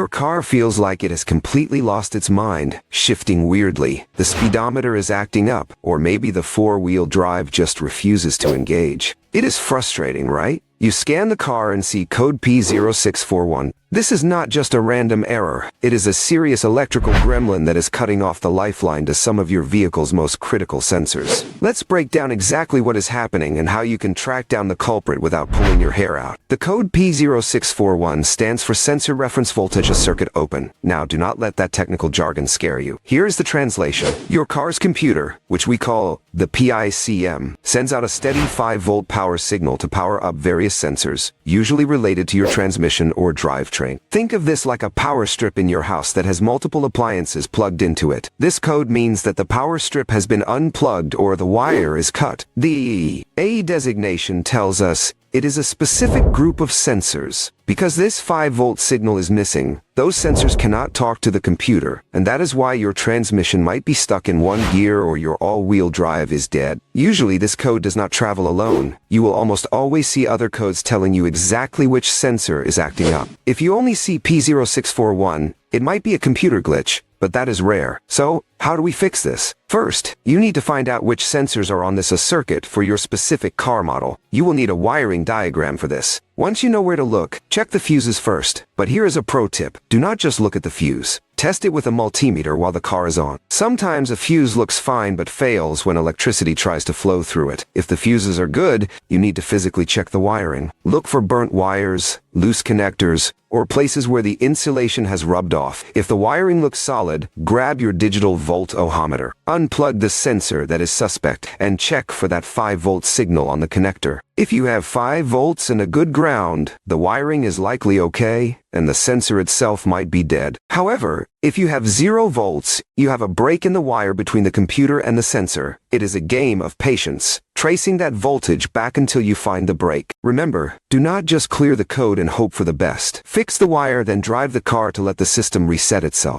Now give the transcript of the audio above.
Your car feels like it has completely lost its mind, shifting weirdly. The speedometer is acting up, or maybe the four-wheel drive just refuses to engage. It is frustrating, right? You scan the car and see code P0641. This is not just a random error. It is a serious electrical gremlin that is cutting off the lifeline to some of your vehicle's most critical sensors. Let's break down exactly what is happening and how you can track down the culprit without pulling your hair out. The code P0641 stands for Sensor Reference Voltage Circuit Open. Now, do not let that technical jargon scare you. Here is the translation. Your car's computer, which we call the PICM, sends out a steady 5-volt power signal to power up various sensors, usually related to your transmission or drivetrain. Think of this like a power strip in your house that has multiple appliances plugged into it. This code means that the power strip has been unplugged or the wire is cut. The A designation tells us it is a specific group of sensors. Because this 5-volt signal is missing, those sensors cannot talk to the computer, and that is why your transmission might be stuck in one gear or your all-wheel drive is dead. Usually this code does not travel alone. You will almost always see other codes telling you exactly which sensor is acting up. If you only see P0641, it might be a computer glitch, but that is rare. So, how do we fix this? First, you need to find out which sensors are on this circuit for your specific car model. You will need a wiring diagram for this. Once you know where to look, check the fuses first. But here is a pro tip. Do not just look at the fuse. Test it with a multimeter while the car is on. Sometimes a fuse looks fine but fails when electricity tries to flow through it. If the fuses are good, you need to physically check the wiring. Look for burnt wires, loose connectors, or places where the insulation has rubbed off. If the wiring looks solid, grab your digital volt-ohometer. Unplug the sensor that is suspect and check for that 5-volt signal on the connector. If you have 5 volts and a good ground, the wiring is likely okay, and the sensor itself might be dead. However, if you have 0 volts, you have a break in the wire between the computer and the sensor. It is a game of patience, tracing that voltage back until you find the break. Remember, do not just clear the code and hope for the best. Fix the wire, then drive the car to let the system reset itself.